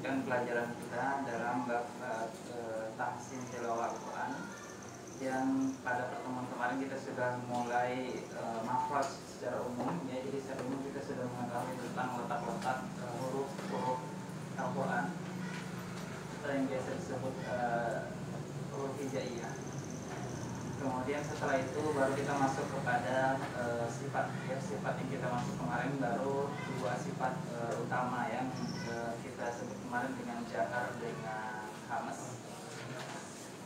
melanjutkan pelajaran kita dalam bab tahsin tilawah Al-Quran. Yang pada pertemuan kemarin kita sudah mulai makhraj secara umum, ya. Jadi secara umum kita sudah mengetahui tentang letak-letak huruf-huruf Al-Quran atau yang biasa disebut huruf hijaiyah. Kemudian setelah itu baru kita masuk kepada sifat, ya. Sifat yang kita masuk kemarin baru dua sifat utama yang kita sebut kemarin dengan jahar dengan hamas.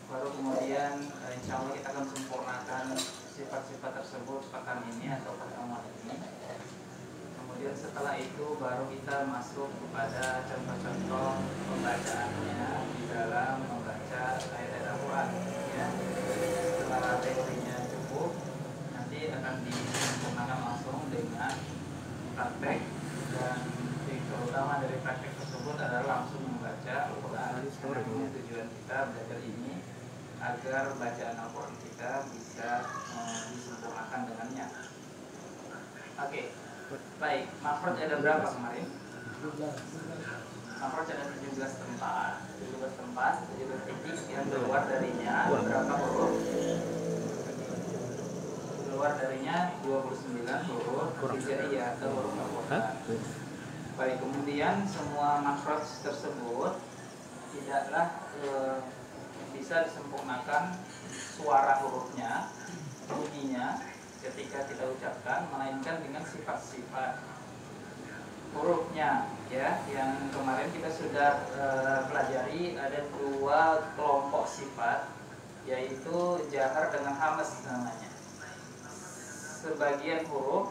Baru kemudian insya Allah kita akan sempurnakan sifat-sifat tersebut pekan ini atau pertemuan ini. Kemudian setelah itu baru kita masuk kepada contoh-contoh pembacaannya di dalam membaca ayat-ayat Al-Quran, ya. Setelah teorinya cukup, nanti akan disempurnakan langsung dengan praktek, dan terutama dari praktek tersebut adalah langsung membaca Al-Quran. Karena tujuan kita belajar ini agar bacaan Al-Quran kita bisa disempurnakan dengannya. Oke, baik. Makhraj ada berapa kemarin? Makhraj ada 17 tempat, 17 titik yang keluar darinya berapa huruf? Keluar darinya 29 huruf hijaiyah atau huruf Al-Quran. Baik, kemudian semua makhraj tersebut tidaklah bisa disempurnakan suara hurufnya, bunyinya ketika kita ucapkan, melainkan dengan sifat-sifat hurufnya, ya. Yang kemarin kita sudah pelajari ada dua kelompok sifat, yaitu jahar dengan hamas namanya. Sebagian huruf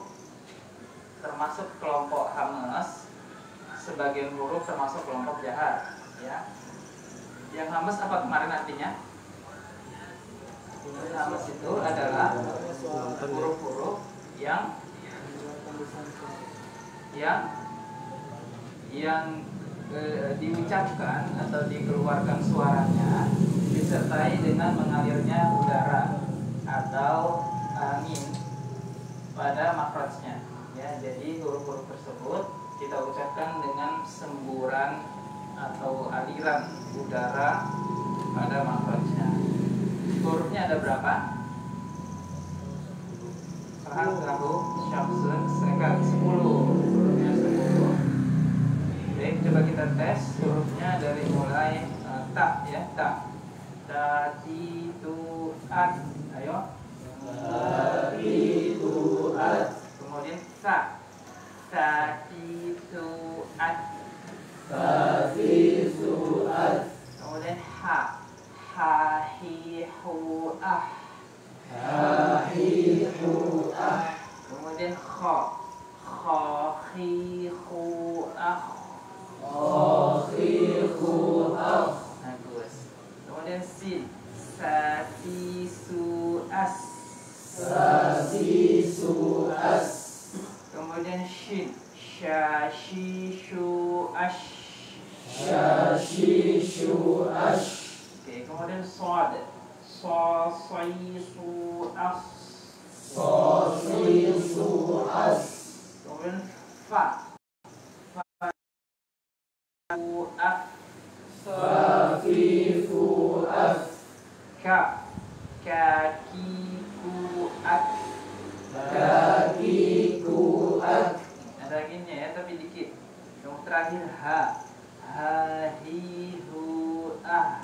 termasuk kelompok hamas, sebagian huruf termasuk kelompok jahar, ya. Yang hamas apa kemarin artinya? Hamas itu adalah huruf-huruf yang diucapkan atau dikeluarkan suaranya disertai dengan mengalirnya udara atau angin pada makhrajnya, ya. Jadi huruf-huruf tersebut kita ucapkan dengan semburan atau aliran udara pada makhrajnya. Hurufnya ada berapa? Serahu, syamsun, sekali 10. Hurufnya 10. Baik, coba kita tes hurufnya dari mulai ta, ya, ta. Ta, ti, tu, at. Ayo. Ta, ti, tu, at. Kemudian ta. Ta, ti, tu, at. Ta, ti, tu, at. Kemudian ha. Ha, hi, hu, ah. Ha, hi, hu, ah. Kemudian kha. Kha, hi, hu, ah. Kha, hi, hu, ah. Bagus. Kemudian sin. Sa, si, su, as. Sa, si, su, as. Kemudian shin. Sha, shi, shu, ash. Sha, shi, shu, ash. Oke, kemudian sod. So, soi, su, as. So, soi, su, as. Kemudian fa. Fa, fu, af. Fa, fi, fu, af. Ka. Ka, ki, ku, ak. Ka, ki, ku, ak. Ada aginnya, ya, tapi dikit. Kemudian terakhir ha. Ha, hi, hu, ah.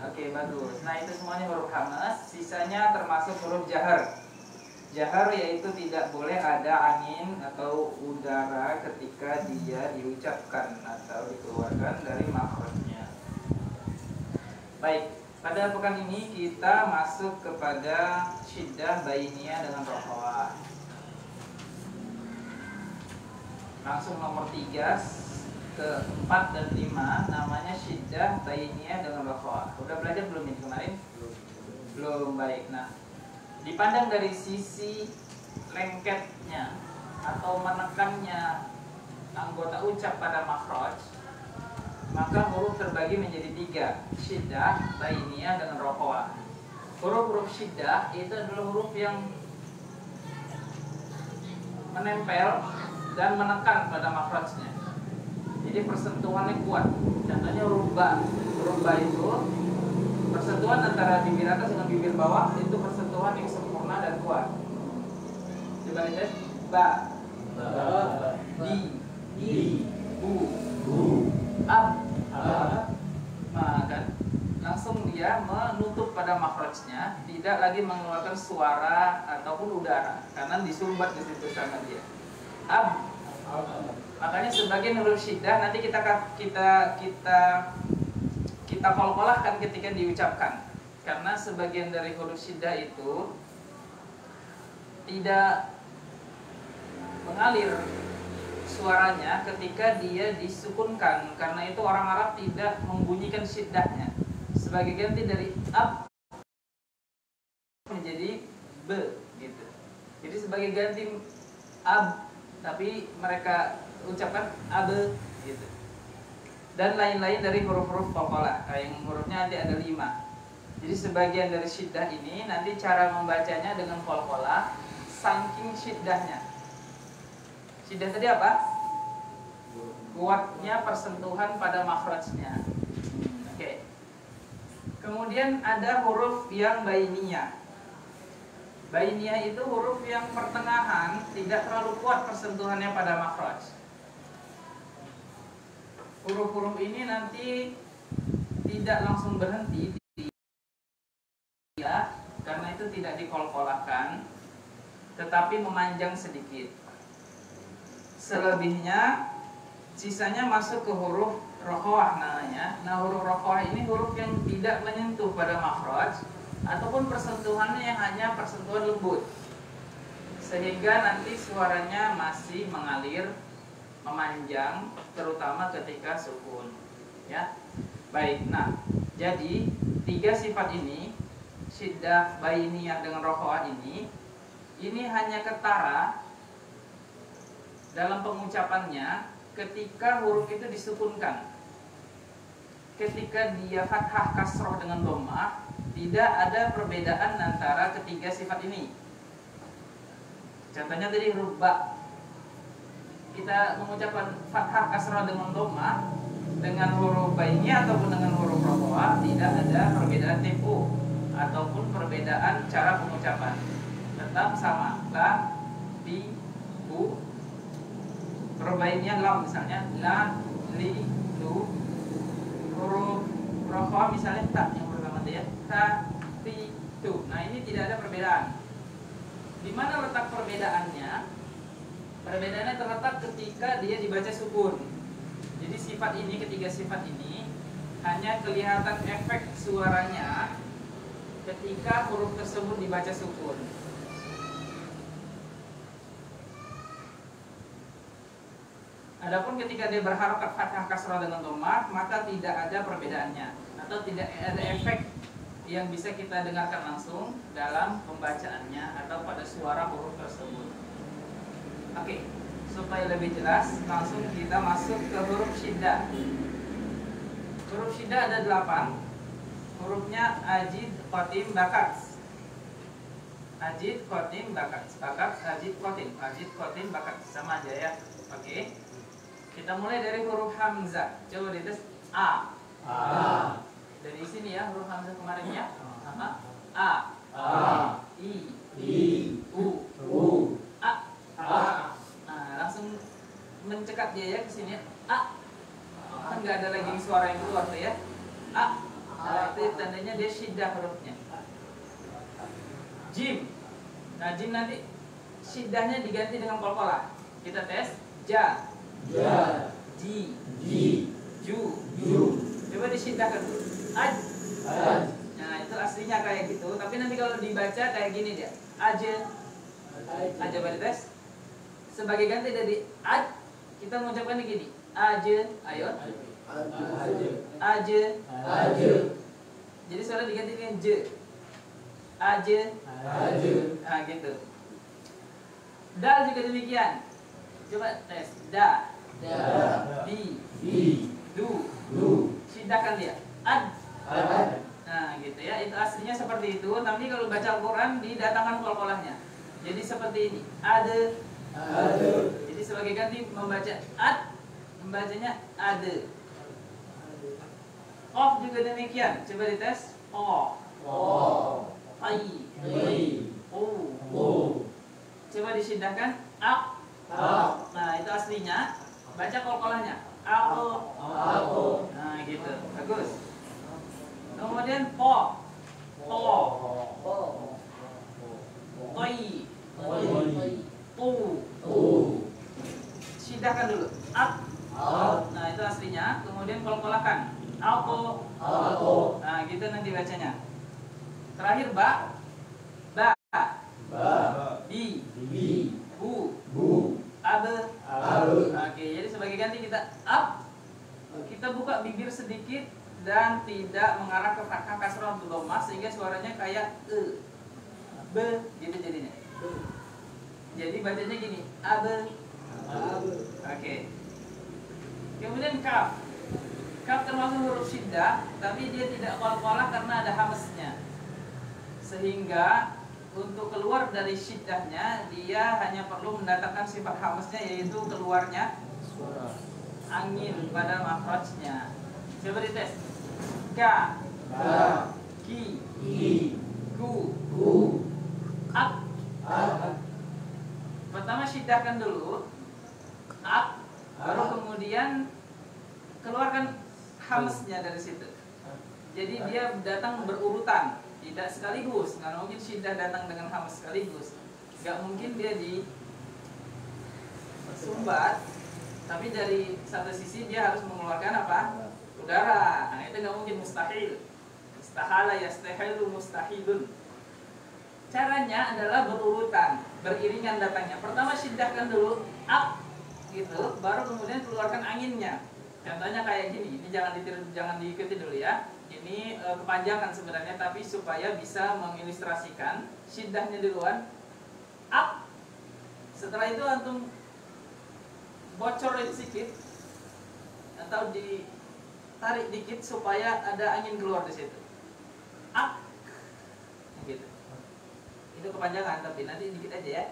Oke, bagus. Nah, itu semuanya huruf hamas. Sisanya termasuk huruf jahar. Jahar yaitu tidak boleh ada angin atau udara ketika dia diucapkan atau dikeluarkan dari makhrajnya. Baik, pada pekan ini kita masuk kepada syiddah bainiyah dengan rokhawah. Langsung nomor 3, ke-4 dan 5 namanya syiddah bainiyah dengan rokhawah. Udah belajar belum ini kemarin? Belum. Baik. Nah, dipandang dari sisi lengketnya atau menekannya anggota ucap pada makhraj, maka huruf terbagi menjadi 3, syiddah, bainiyah dengan rokhawah. Huruf-huruf syiddah itu adalah huruf yang menempel dan menekan pada makhrajnya. Jadi persentuhannya kuat. Contohnya huruf ba. Huruf ba itu persentuhan antara bibir atas dengan bibir bawah itu persentuhan yang sempurna dan kuat. Coba lihat, ba, di, bu, ab. Nah, kan langsung dia menutup pada makhrajnya, tidak lagi mengeluarkan suara ataupun udara karena disumbat di situ sama dia. Ab. Makanya sebagian huruf syiddah nanti kita kol-kolahkan ketika diucapkan, karena sebagian dari huruf syiddah itu tidak mengalir suaranya ketika dia disukunkan, karena itu orang Arab tidak membunyikan syiddahnya. Sebagai ganti dari ab menjadi be gitu. Jadi sebagai ganti ab, tapi mereka ucapkan abe gitu. Dan lain-lain dari huruf-huruf qalqalah, yang hurufnya nanti ada 5. Jadi sebagian dari syiddah ini nanti cara membacanya dengan qalqalah saking syiddahnya. Syiddah tadi apa? Kuatnya persentuhan pada makhrajnya. Oke. Kemudian ada huruf yang bainiyah. Bainiyah itu huruf yang pertengahan, tidak terlalu kuat persentuhannya pada makhraj. Huruf-huruf ini nanti tidak langsung berhenti ya, karena itu tidak dikolkolahkan, tetapi memanjang sedikit. Selebihnya sisanya masuk ke huruf rokhawah namanya. Nah, huruf rokhawah ini huruf yang tidak menyentuh pada makhraj ataupun persentuhannya yang hanya persentuhan lembut, sehingga nanti suaranya masih mengalir, memanjang, terutama ketika sukun ya. Baik, nah jadi 3 sifat ini, syiddah, bainiyah dengan rokhawah ini hanya ketara dalam pengucapannya ketika huruf itu disukunkan. Ketika dia fathah kasroh dengan dhammah, tidak ada perbedaan antara ketiga sifat ini. Contohnya tadi huruf ba, kita mengucapkan fathah kasroh dengan dhammah, dengan huruf bainiyah ataupun dengan huruf rokhawah tidak ada perbedaan tempo ataupun perbedaan cara pengucapan, tetap sama. La, bi, bu. Huruf bainiyah lam misalnya, la, li, lu. Huruf rokhawah misalnya ta, yang pertama ya, ta, ti, tu. Nah, ini tidak ada perbedaan. Di mana letak perbedaannya? Perbedaannya terletak ketika dia dibaca sukun. Jadi sifat ini, ketiga sifat ini hanya kelihatan efek suaranya ketika huruf tersebut dibaca sukun. Adapun ketika dia berharokat fathah kasrah dengan dhammah, maka tidak ada perbedaannya atau tidak ada efek yang bisa kita dengarkan langsung dalam pembacaannya atau pada suara huruf tersebut. Oke, supaya lebih jelas, langsung kita masuk ke huruf syiddah. Huruf syiddah ada 8. Hurufnya ajid, qatim, bakat. Ajid, qatim, bakat. Bakat, ajid, qatim. Ajid, qatim, bakat. Sama aja ya. Oke. Kita mulai dari huruf hamzah. Coba dites a. A. Dari sini ya huruf hamzah kemarin ya. A. I. U. A. Nah, langsung mencekat dia ya ke sini. A. Kan nggak ada lagi suara yang keluar tuh ya. A. Nah, itu tandanya dia syiddah hurufnya. Jim. Nah, jim nanti syiddahnya diganti dengan qalqalah. Kita tes. Ja. Ji. Ju. Coba disiddahkan. Aj. Nah, itu aslinya kayak gitu. Tapi nanti kalau dibaca kayak gini dia. Aja. Coba dites. Sebagai ganti dari aj, kita mengucapkan gini. Aja. Ayo. Aja. Jadi suara diganti dengan je. Aja. Nah, gitu. Dal juga demikian. Coba tes. Da. Di. Du. Siddahkan dia. Ad. Nah, gitu ya. Itu aslinya seperti itu. Tapi kalau baca Al-Quran didatangkan qalqalahnya. Jadi seperti ini. Ada. Jadi Jadi sebagai ganti membaca ad, membacanya ade. Qaf juga demikian. Coba dites. O. Ai. O. Coba disidahkan. Ak. Nah, itu aslinya. Baca qalqalahnya. Aku. Nah, gitu. Bagus. Kemudian po. Toi. Sidahkan dulu. Ak. Nah, itu aslinya. Kemudian qalqalahkan. Aku. Nah, gitu nanti bacanya. Terakhir ba. Bi. Bu. Abe. Oke, jadi sebagai ganti kita up. Kita buka bibir sedikit dan tidak mengarah ke fathah kasrah atau dhammah sehingga suaranya kayak e. Be gitu jadinya. Jadi bacanya gini, abe. Oke. Kemudian kaf. Kaf termasuk huruf syiddah, tapi dia tidak qalqalah karena ada hamznya. Sehingga untuk keluar dari syiddahnya, dia hanya perlu mendatangkan sifat hamznya, yaitu keluarnya angin pada makhrajnya. Coba dites. Ka. Ki. Ku. Ak. Pertama syiddahkan dulu. Ak. Baru kemudian keluarkan hamznya dari situ. Jadi dia datang berurutan, tidak sekaligus. Nggak mungkin syiddah datang dengan hamz sekaligus. Nggak mungkin dia disumbat, tapi dari satu sisi dia harus mengeluarkan apa? Udara. Nah, itu nggak mungkin, mustahil. Istahala yastahilu mustahilun. Caranya adalah berurutan, beriringan datangnya. Pertama syiddahkan dulu ak gitu, baru kemudian keluarkan anginnya. Contohnya kayak gini. Ini jangan diikuti dulu ya. Ini kepanjangan sebenarnya, tapi supaya bisa mengilustrasikan syiddahnya duluan. Ak. Setelah itu antum bocorin sedikit atau ditarik dikit supaya ada angin keluar di situ. Ak. Gitu. Itu kepanjangan, tapi nanti dikit aja ya.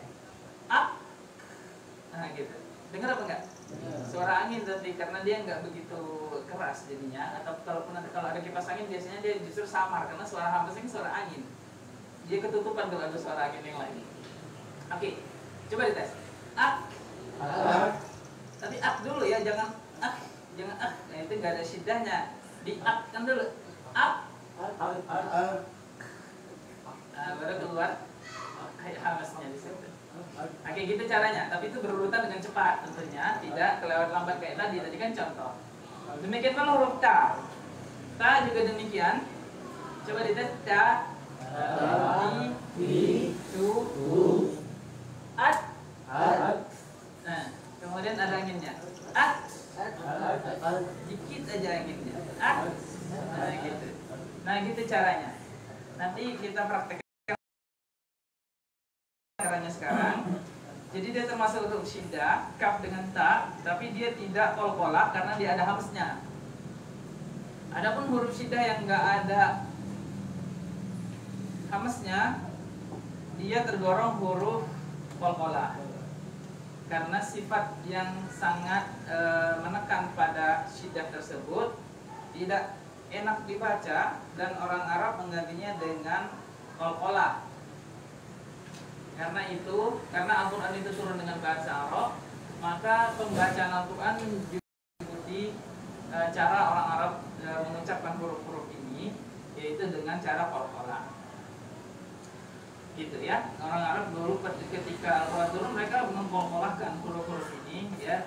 Ak. Nah, gitu. Dengar apa enggak? Suara angin tapi karena dia nggak begitu keras jadinya, atau kalau ada kipas angin biasanya dia justru samar karena suara hamzah suara angin. Dia ketutupan kalau ada suara angin yang lain. Oke, coba dites. Ak. Tapi ak dulu ya, jangan ak. Nah, itu nggak ada syiddahnya. Di ak kan dulu. Ak. Nah, baru keluar kayak hamzahnya di situ. Oke, gitu caranya, tapi itu berurutan dengan cepat tentunya, tidak kelewat lambat kayak tadi kan contoh. Demikian pula huruf ta. Ta juga demikian. Coba dites ta, di, tu, at. Nah, kemudian ada anginnya. At. Dikit aja anginnya. At. Nah, gitu. Nah, gitu caranya. Nanti kita praktek caranya sekarang. Jadi dia termasuk huruf syiddah, kaf dengan ta, tapi dia tidak qalqalah karena dia ada hamznya. Adapun huruf syiddah yang enggak ada hamznya, dia tergolong huruf qalqalah. Karena sifat yang sangat menekan pada syiddah tersebut tidak enak dibaca dan orang Arab menggantinya dengan qalqalah. Karena Al-Quran itu turun dengan bahasa Arab, maka pembacaan Al-Quran diikuti cara orang Arab mengucapkan huruf-huruf ini, yaitu dengan cara qalqalah. Gitu ya. Orang Arab dulu ketika Al-Quran turun, mereka mengqalqalahkan huruf-huruf ini ya.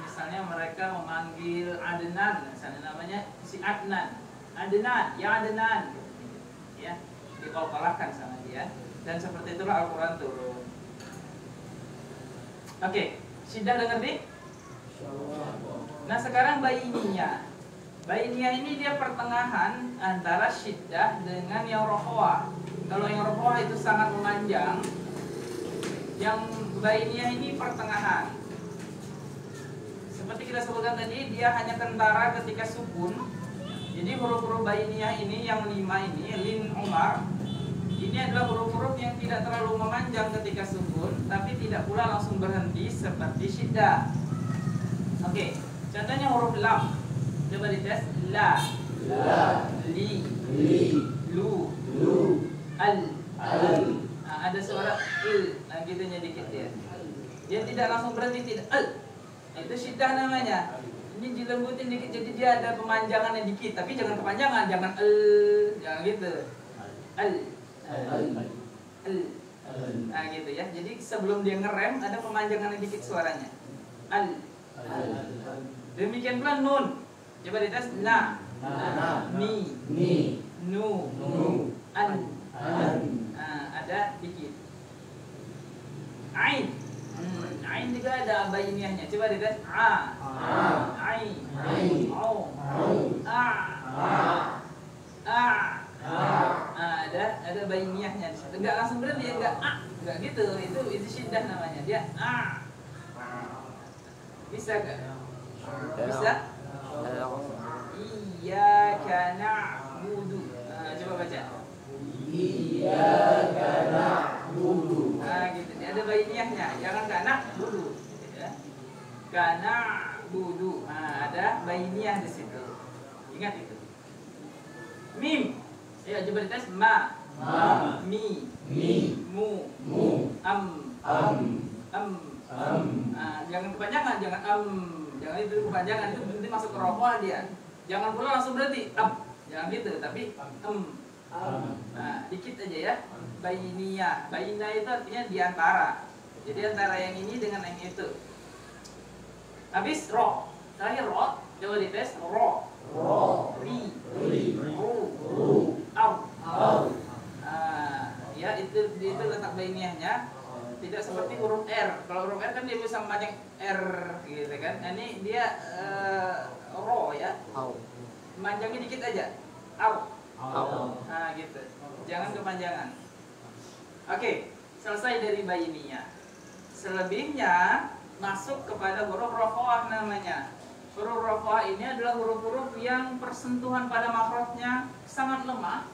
Misalnya mereka memanggil Adnan, misalnya namanya si Adnan. Adnan, ya Adnan gitu, ya. Diqalqalahkan sama dia. Dan seperti itulah Al-Quran turun. Oke, syiddah udah ngerti? Nah sekarang bainiyah. Bainiyah ini dia pertengahan antara syiddah dengan yang rohwa. Kalau yang rohwa itu sangat memanjang, yang bainiyah ini pertengahan. Seperti kita sebutkan tadi, dia hanya kentara ketika sukun. Jadi huruf-huruf bainiyah ini yang 5 ini, lin Umar, ini adalah huruf-huruf yang tidak terlalu memanjang ketika sukun, tapi tidak pula langsung berhenti seperti syiddah. Oke, contohnya huruf lam. Coba dites. La, li, lu, al. Nah, ada suara il, nah gitunya dikit ya. Dia tidak langsung berhenti, tidak al. Nah, itu syiddah namanya. Ini dilembutin dikit, jadi dia ada pemanjangannya dikit, tapi jangan kepanjangan, jangan jangan gitu. Al. Nah gitu ya. Jadi sebelum dia ngerem ada pemanjangannya dikit suaranya. Al. Demikian pula nun. Coba dites. Na, ni, nu, an. Nah, ada dikit. Ain. Ain juga ada bainiahnya. Coba dites. A, ain, au, a. Ada bainiahnya di situ. Enggak langsung berhenti, enggak enggak gitu. Itu syiddah namanya. Dia Bisa enggak? Bisa? Iyyaka na'budu. Coba baca. Iyyaka na'budu. Gitu. Dia ada bainiahnya. Jangan kana budu. Gitu ya. Kana budu. Ada bainiah di situ. Ingat itu. Mim. Ya, coba dites. Ma, mi, mu, am. Jangan kepanjangan, jangan jangan itu kepanjangan, itu nanti masuk ke rokoh dia. Jangan pula langsung berhenti jangan gitu, tapi nah, dikit aja ya. Bainiyah itu artinya diantara. Jadi antara yang ini dengan yang itu. Habis ro, terakhir ro, coba dites. Ro, ri, ru, au. Ya itu letak bainiyahnya. Tidak seperti huruf R. Kalau huruf R kan dia bisa memanjang R gitu kan. Nah, ini dia ro ya. Manjangnya dikit aja. Au. Nah gitu. Jangan kepanjangan. Oke, selesai dari bainiyah. Selebihnya masuk kepada huruf rofoah namanya. Huruf rofoah ini adalah huruf-huruf yang persentuhan pada makrotnya sangat lemah.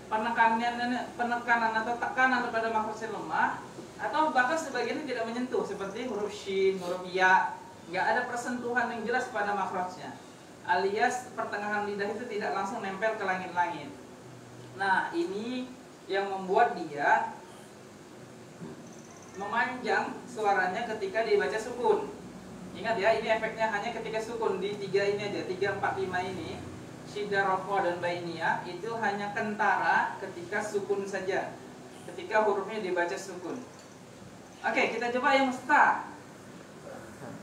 Penekanan atau tekanan pada makrotnya lemah, atau bahkan sebagiannya tidak menyentuh, seperti huruf shin, huruf ya, nggak ada persentuhan yang jelas pada makrotnya, alias pertengahan lidah itu tidak langsung nempel ke langit-langit. Nah ini yang membuat dia memanjang suaranya ketika dibaca sukun. Ingat ya, ini efeknya hanya ketika sukun di 3 ini aja, 3, 4, 5 ini. Syiddah, rofoh, dan bainiyah itu hanya kentara ketika sukun saja, ketika hurufnya dibaca sukun. Oke, kita coba yang sta.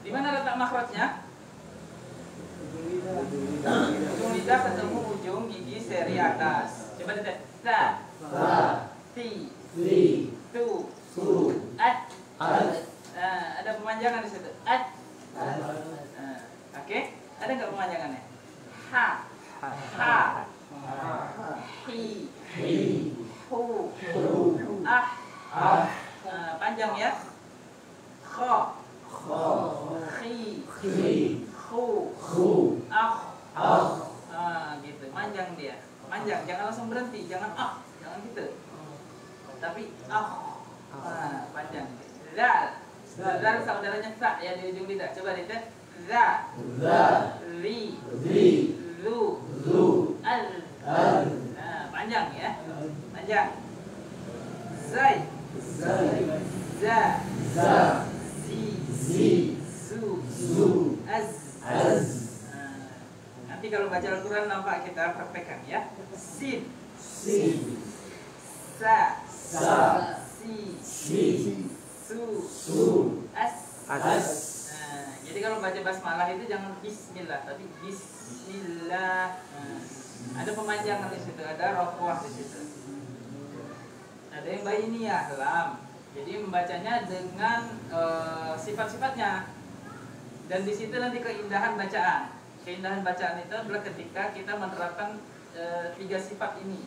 Di mana letak makhrajnya? Ujung lidah ketemu ujung gigi seri atas. Coba lihat. Ta, ti, tu, at. Ada pemanjangan di situ. At. Oke, ada nggak pemanjangannya? Ha, hi, hu, panjang ya. Kho, khi, hu, gitu. Panjang dia. Panjang, jangan langsung berhenti, jangan jangan gitu. Tapi panjang. Zal saudaranya sa ya di ujung lidah. Coba lihat. Za, li, lu, al. Panjang ya. Panjang. Zai, za, si, su, az. Nanti kalau baca Al-Quran nampak kita praktekkan ya. Sin, sa, si, su, as. Jadi kalau baca basmalah itu jangan bismillah, tapi bismillah. Ada pemanjangan di situ, ada rofuah di situ. Ada yang bainiyah, lam. Jadi membacanya dengan sifat-sifatnya. Dan di situ nanti keindahan bacaan. Keindahan bacaan itu adalah ketika kita menerapkan 3 sifat ini.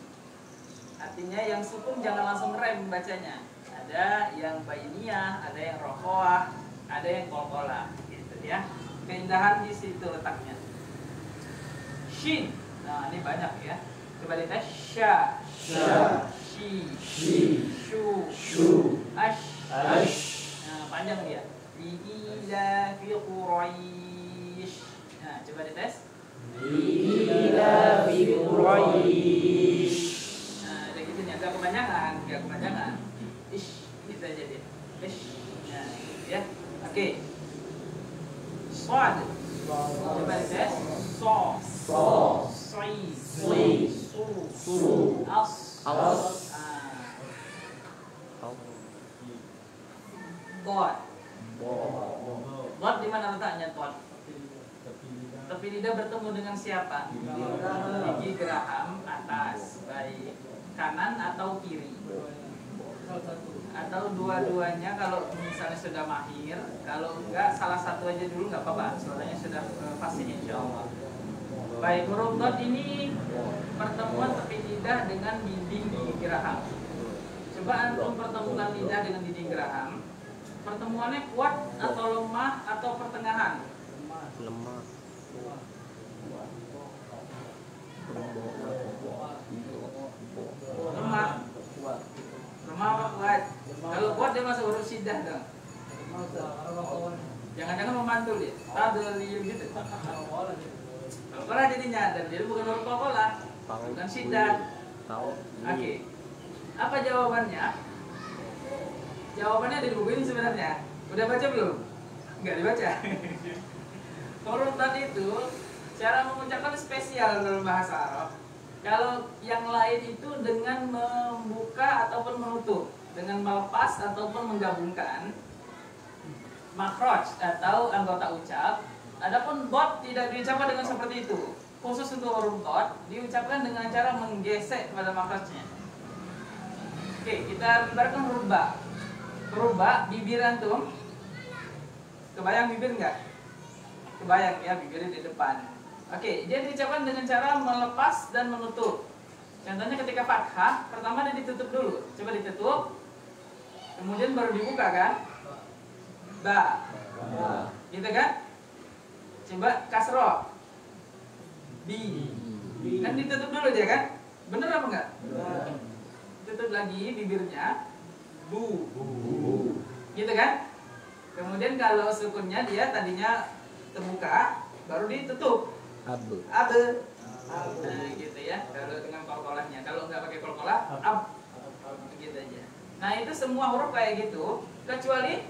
Artinya yang sukun jangan langsung rem bacanya. Ada yang bainiyah, ada yang rofuah, ada yang qalqalah. Ya, keindahan di situ letaknya. Shin, nah ini banyak ya. Coba lihat sya, Shi, Shu, Ash. Nah, panjang dia. Ila fi Quraisy. Nah, coba dites. Ila fi Quraisy. Nah, ada gitu nih, agak kepanjangan. Ish, gitu aja dia. Ish. Nah, gitu ya. Oke. Shad. Coba dites. Soi. Su. As. God. God di mana letaknya God? Tepi lidah bertemu dengan siapa? Gigi geraham atas, baik kanan atau kiri, atau dua-duanya kalau misalnya sudah mahir. Kalau enggak, salah satu aja dulu nggak apa-apa, soalnya sudah pasti insya Allah. Baik, huruf God ini pertemuan tepi lidah dengan dinding gigi geraham. Coba antum pertemukan lidah dengan dinding geraham. Pertemuannya kuat atau lemah atau pertengahan? Lemah. Lemah apa kuat? Kalau kuat dia masuk huruf syiddah dong. Jangan-jangan memantul dia. Tadlil gitu. Qalqalah jadinya, dan dia bukan huruf qalqalah, bukan syiddah. Oke. Apa jawabannya? Jawabannya ada di buku ini sebenarnya. Udah baca belum? Enggak dibaca. Huruf tadi itu cara mengucapkan spesial dalam bahasa Arab. Kalau yang lain itu dengan membuka ataupun menutup, dengan melepas ataupun menggabungkan makhraj atau anggota ucap. Adapun dot tidak diucapkan dengan seperti itu. Khusus untuk huruf dot diucapkan dengan cara menggesek pada makhrajnya. Oke, kita ibaratkan huruf ba. Huruf ba, bibir antum. Kebayang bibir enggak? Kebayang ya, bibirnya di depan. Oke, dia diucapkan dengan cara melepas dan menutup. Contohnya ketika fathah, pertama dia ditutup dulu. Coba ditutup, kemudian baru dibuka kan? Ba. Gitu kan? Coba kasroh. Bi. Kan ditutup dulu dia kan? Bener apa enggak? Tutup lagi bibirnya. Bu. Gitu kan? Kemudian kalau sukunnya dia tadinya terbuka, baru ditutup. Abe. Nah, gitu ya. Kalau dengan qalqalahnya, kalau nggak pakai qalqalah, ab. Begitu aja. Nah, itu semua huruf kayak gitu, kecuali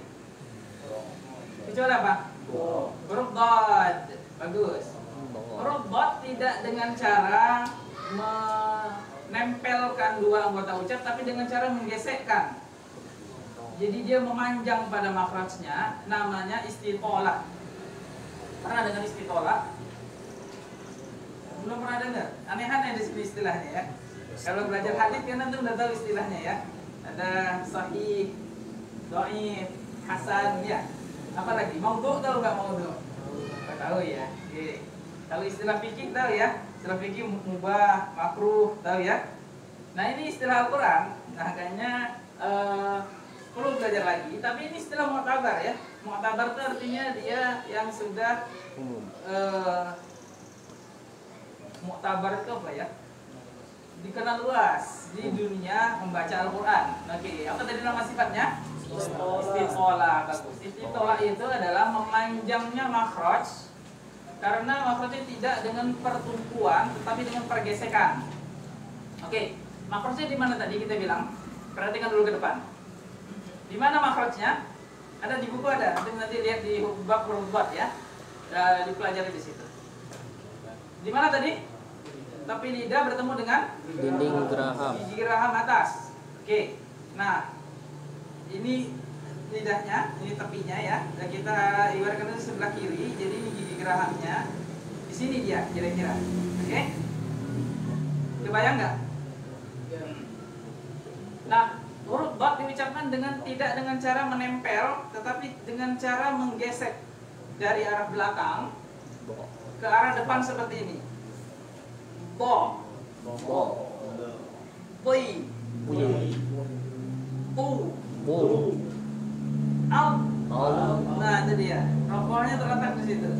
apa? Huruf dad. Bagus. Huruf dad tidak dengan cara menempelkan dua anggota ucap, tapi dengan cara menggesekkan. Jadi dia memanjang pada makhrajnya, namanya istitolah. Pernah dengar istitolah? Belum pernah dengar? Aneh-aneh di sini istilahnya ya. Kalau belajar hadits kan nanti udah tahu istilahnya ya. Ada sahih, dhaif, hasan ya. Apalagi maudhu, tahu nggak maudhu? Nggak tahu ya. Oke. Kalau istilah fikih tahu ya. Istilah fikih mubah, makruh, tahu ya. Nah ini istilah Al-Quran. Nah kayaknya perlu belajar lagi. Tapi ini istilah mu'tabar ya. Mu'tabar itu artinya dia yang sudah mu'tabar itu apa ya? Dikenal luas di dunia membaca Al-Quran. Oke, apa tadi nama sifatnya? Istitolah. Bagus. Istitolah itu adalah memanjangnya makhraj, karena makhrajnya tidak dengan pertumpuan, tetapi dengan pergesekan. Oke, makhrajnya di mana tadi kita bilang? Perhatikan dulu ke depan. Di mana makhrajnya? Ada di buku ada. Nanti lihat di bab huruf ya. Dipelajari di situ. Di mana tadi? Tapi lidah bertemu dengan dinding geraham. Gigi geraham atas. Oke. Nah, ini lidahnya, ini tepinya ya. Dan kita ibaratkan itu sebelah kiri. Jadi ini gigi gerahamnya. Di sini dia kira-kira. Oke. Kebayang nggak? Nah, huruf dot diucapkan tidak dengan cara menempel, tetapi dengan cara menggesek dari arah belakang ke arah depan seperti ini. Bo, boi, bu, al. Nah itu dia. Rokohnya terletak di situ.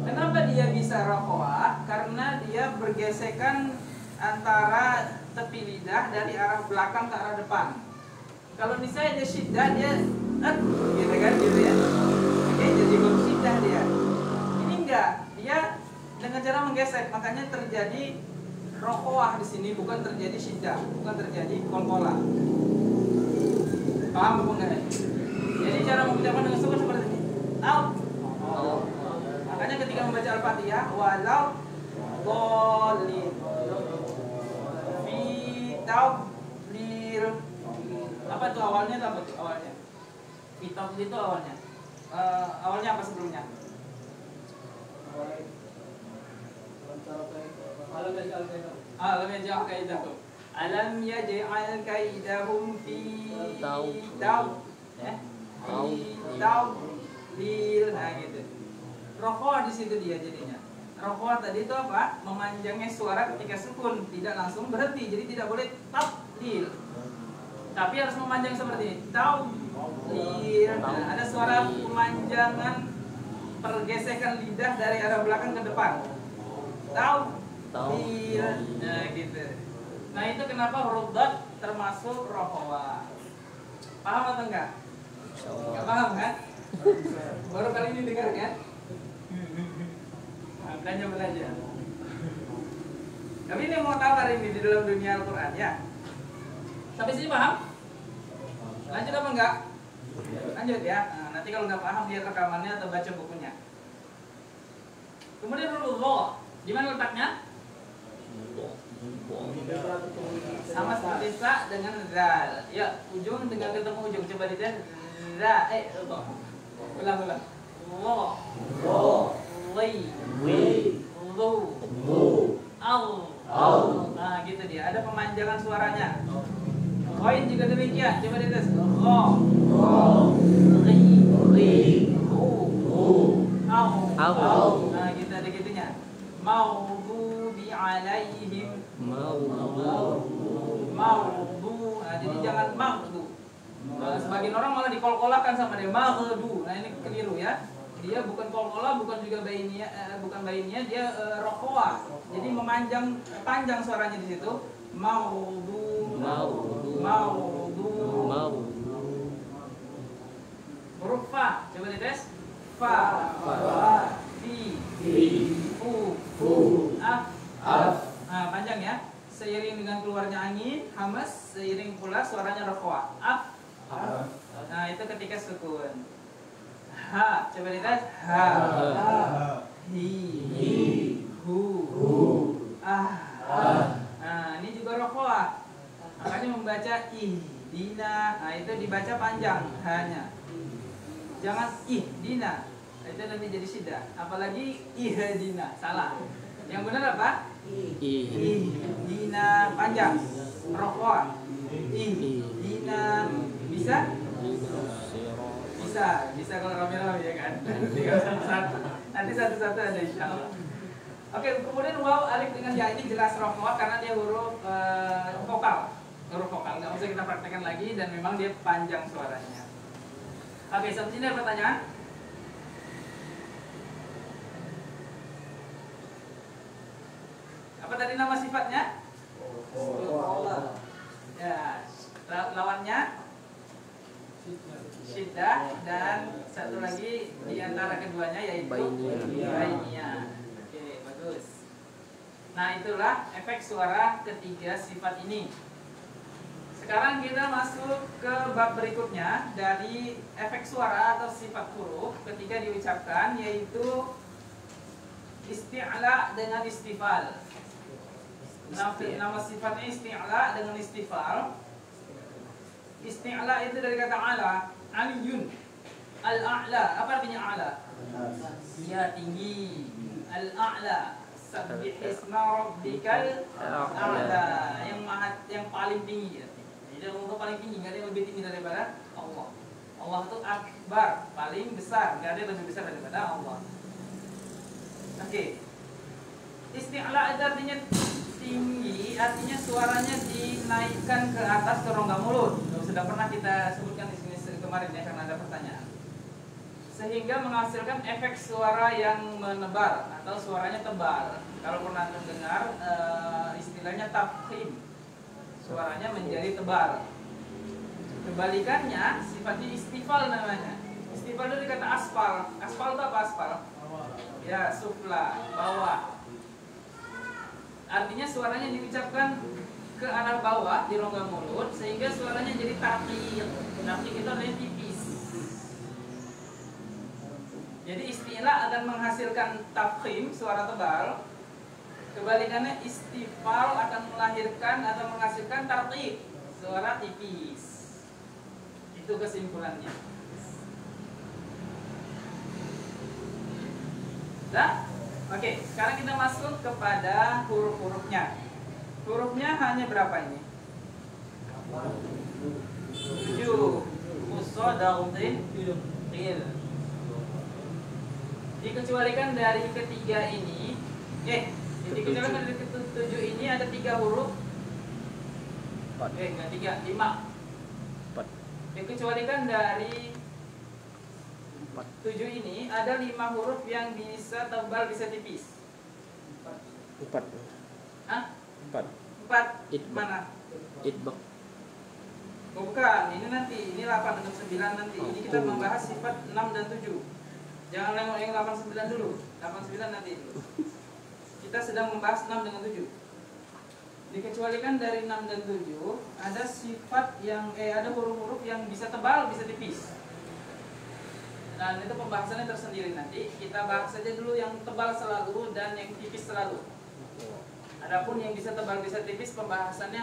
Kenapa dia bisa rokoah? Karena dia bergesekan antara tepi lidah dari arah belakang ke arah depan. Kalau misalnya dia syiddah, dia gitu kan, gitu ya. Oke, jadi baru syiddah dia. Ini enggak, dia dengan cara menggesek, makanya terjadi rokoah di sini, bukan terjadi syiddah, bukan terjadi kolkola. Paham apa enggak? Jadi cara mengucapkan dengan sukun seperti ini. Out. Makanya ketika membaca Al-Fatihah, walau dhalin fi tadlil. Apa itu awalnya? Apa itu awalnya? Fi tadlil itu awalnya. Awalnya apa sebelumnya? Alam yaj'al kaidahum. Alam yaj'al kaidahum fi tadlil. Nah gitu. Rokoh di situ dia jadinya. Rokoh tadi itu apa? Memanjangnya suara ketika sukun, tidak langsung berhenti. Jadi tidak boleh tadlil. Tapi harus memanjang seperti ini. Tadlil. Nah, ada suara pemanjangan pergesekan lidah dari arah belakang ke depan. Tadlil. Nah, gitu. Nah, itu kenapa huruf dad termasuk rokoh. Paham atau enggak? Enggak paham kan? Baru kali ini dengar kan? Makanya belajar. Tapi ini mau tabar ini di dalam dunia Al-Quran ya. Sampai sini paham? Lanjut apa enggak? Lanjut ya. Nah, nanti kalau nggak paham lihat rekamannya atau baca bukunya. Kemudian huruf dha, di mana letaknya? Sama seperti sa dengan zal. Ya, ujung dengan ketemu ujung. Coba dites. Za, ulang. Nah, gitu dia. Ada pemanjangan suaranya. Koin juga demikian. Coba dites. Nah, gitu ada gitunya. Maghdubi alaihim. Nah, jadi jangan maghdu. Sebagian orang malah dikol-kolakan sama dia maghdu. Nah, ini keliru ya. Dia bukan kol-kola, bukan juga bainia, dia rokoa. Jadi panjang suaranya di situ. Maghdu. Huruf fa, coba dites. Fa, fi, fu, af. Nah, panjang ya. Seiring dengan keluarnya angin, hamas, seiring pula suaranya rokoa. Af. Nah, itu ketika sukun. Ha, coba lihat. Ha. Hi. Hu. Ah. Nah, ini juga rokoa. Makanya membaca ihdina. Nah, itu dibaca panjang hanya. Jangan ihdina. Itu nanti jadi syiddah. Apalagi ihdina, salah. Yang benar apa? Ihdina panjang. Rokoa. Ihdina. Bisa? Bisa kalau rame-rame ya kan. Tinggal satu-satu. Nanti satu-satu ada insyaallah. Oke, kemudian waw, alif dengan ya ini jelas rokoa karena dia huruf vokal. Huruf vokal, nggak usah kita praktekkan lagi dan memang dia panjang suaranya. Oke, sampai sini ada pertanyaan? Apa tadi nama sifatnya? Ya, lawannya syiddah dan satu lagi di antara keduanya yaitu bainia. Oke, bagus. Nah, itulah efek suara ketiga sifat ini. Sekarang kita masuk ke bab berikutnya dari efek suara atau sifat huruf ketika diucapkan, yaitu isti'la dengan istifal. Nama sifatnya isti'la dengan istifal. Isti'la itu dari kata ala, aliyun. Al-a'la, apa artinya a'la? Ya, tinggi. Al-a'la, sabbih isma rabbikal a'la, yang paling tinggi. Jadi Allah paling tinggi, nggak ada yang lebih tinggi daripada Allah. Allah itu akbar, paling besar, nggak ada yang lebih besar daripada Allah. Oke. Isti'la itu artinya tinggi, artinya suaranya dinaikkan ke atas ke rongga mulut. Sudah pernah kita sebutkan di sini kemarin ya, karena ada pertanyaan. sehingga menghasilkan efek suara yang menebar atau suaranya tebal. Kalau pernah dengar istilahnya tafkhim, suaranya menjadi tebal. Kebalikannya sifatnya istifal namanya. Istifal dari kata aspal. Aspal itu apa aspal? Ya, sufla, bawah. Artinya suaranya diucapkan ke arah bawah di rongga mulut sehingga suaranya jadi taqiq. Taqiq itu artinya tipis. Jadi istilah akan menghasilkan tafkhim, suara tebal. Kebalikannya istifal akan melahirkan atau menghasilkan taqiq, suara tipis. Itu kesimpulannya. Nah, oke, sekarang kita masuk kepada huruf-hurufnya. Hurufnya hanya berapa ini? 7. Musodautin qil. Dikecualikan dari ketiga ini, dikecualikan dari ketujuh ini ada 3 huruf. Enggak 3, 5. 4. Dikecualikan dari 7 ini ada 5 huruf yang bisa tebal bisa tipis. 4. Hah? 4. 4. Itbaq. Mana? Itbaq. Oh, bukan, ini nanti, ini 8 dan 9 nanti. Ini kita membahas sifat 6 dan 7. Jangan nengok yang 8 9 dulu. 8 9 nanti dulu. Kita sedang membahas 6 dengan 7. Dikecualikan dari 6 dan 7, ada sifat yang ada huruf-huruf yang bisa tebal, bisa tipis. Dan itu pembahasannya tersendiri nanti. Kita bahas saja dulu yang tebal selalu dan yang tipis selalu. Adapun yang bisa tebal bisa tipis pembahasannya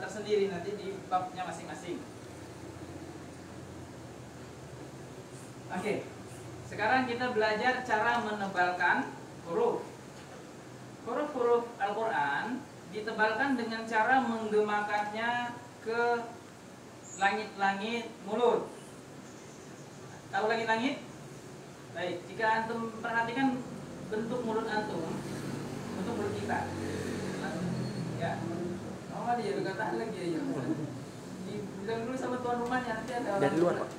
tersendiri nanti di babnya masing-masing. Oke. Sekarang kita belajar cara menebalkan huruf. Huruf-huruf Al-Qur'an ditebalkan dengan cara menggemakannya ke langit-langit mulut. Tahu langit-langit? Baik, jika antum perhatikan bentuk mulut antum, bentuk mulut kita. Ya. Oh, dia berkata lagi ya. Bilang dulu sama tuan rumahnya, nanti ada orang Dari luar, Pak.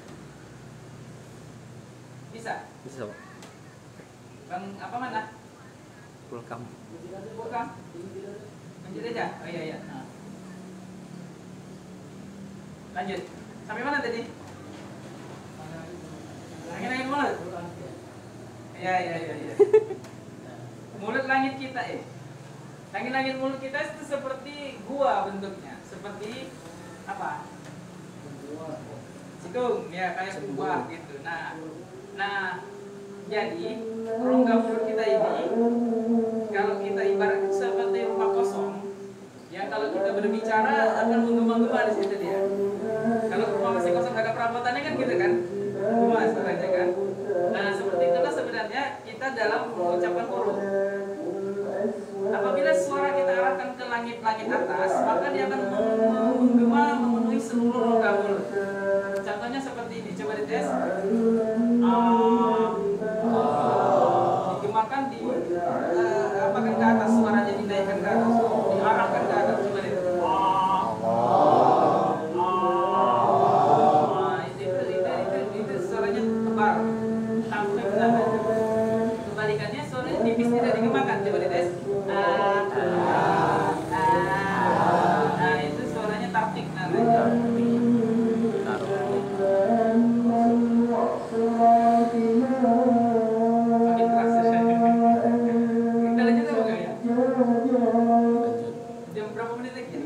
Bisa? Bisa, Pak. Bang, apa mana? Welcome. Bukan? Lanjut aja? Oh iya, iya. Nah. Lanjut. Sampai mana tadi? Langit-langit mulut? Iya. Mulut langit kita Langit-langit mulut kita itu seperti gua bentuknya. Seperti apa? Cikung, ya kayak gua gitu. Nah, jadi rongga mulut kita ini kalau kita ibarat seperti rumah kosong, ya kalau kita berbicara akan menggema-gema di situ dia. Kalau rumah masih kosong agak perabotannya kan gitu kan, gema suaranya kan. Nah seperti itulah sebenarnya kita dalam mengucapkan huruf. Apabila suara kita arahkan ke langit-langit atas, maka dia akan menggema memenuhi seluruh rongga mulut. Contohnya seperti ini, coba dites. Digemakan apakan ke atas, suaranya dinaikkan ke atas, diarahkan ke atas, coba lihat. Itu suaranya tebal, tampil namanya. Kebalikannya suaranya tipis, tidak digemakan, coba dites. Nah itu suaranya tartik namanya. Makin keras ya. Kita lanjut apa enggak ya? Jam berapa menit lagi?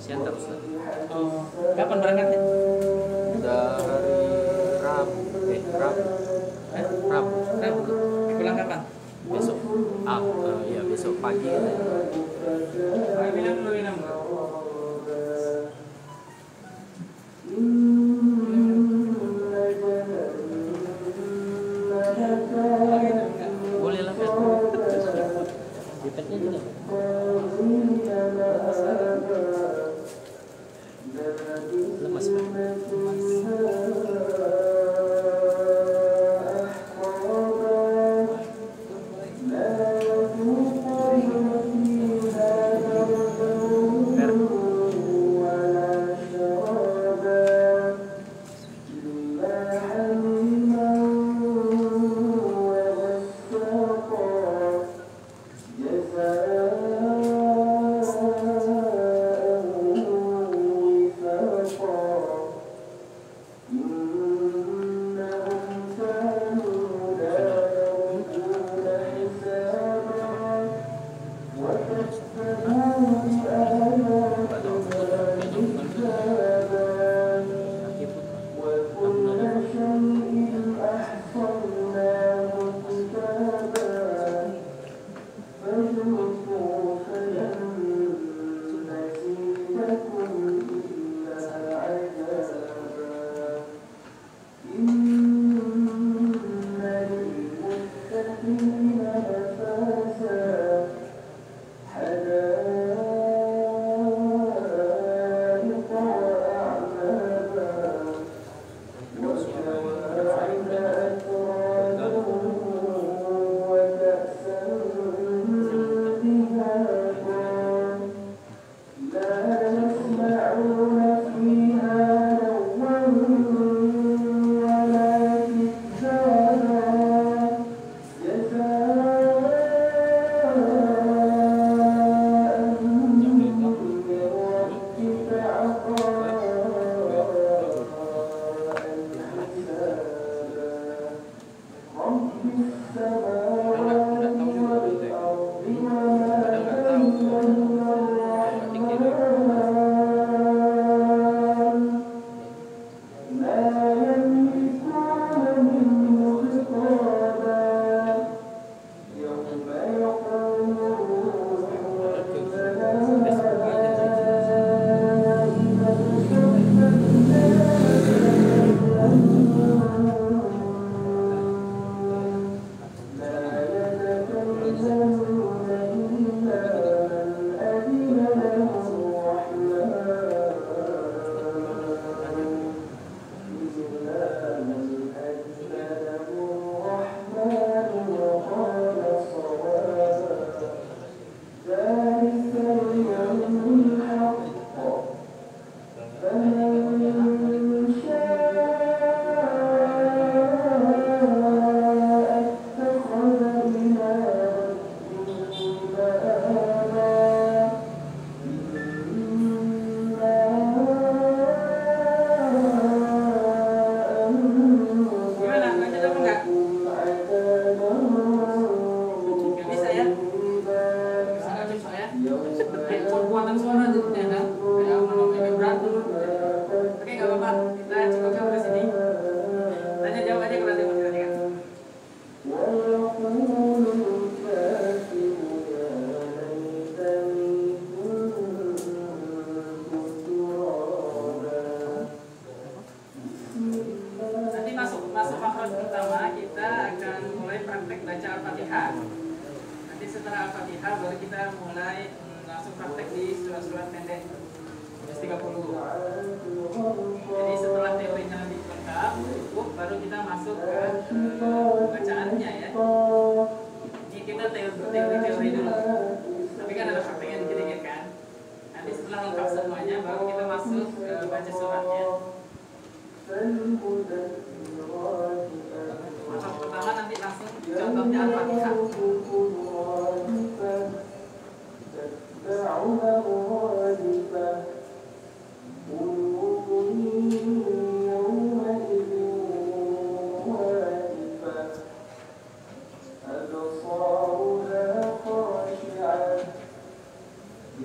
Siantar, Ustaz. Kapan berangkatnya? Dari Rabu. Rabu. Rabu. Pulang kapan? Besok. Ya besok pagi. Minum dulu, minum. iPad-nya juga. Lemas, Pak.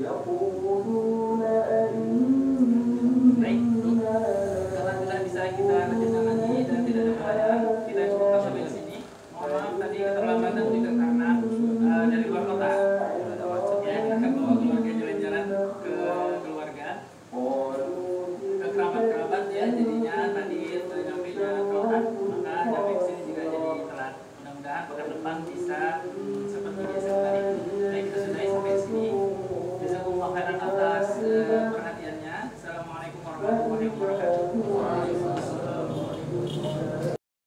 يقول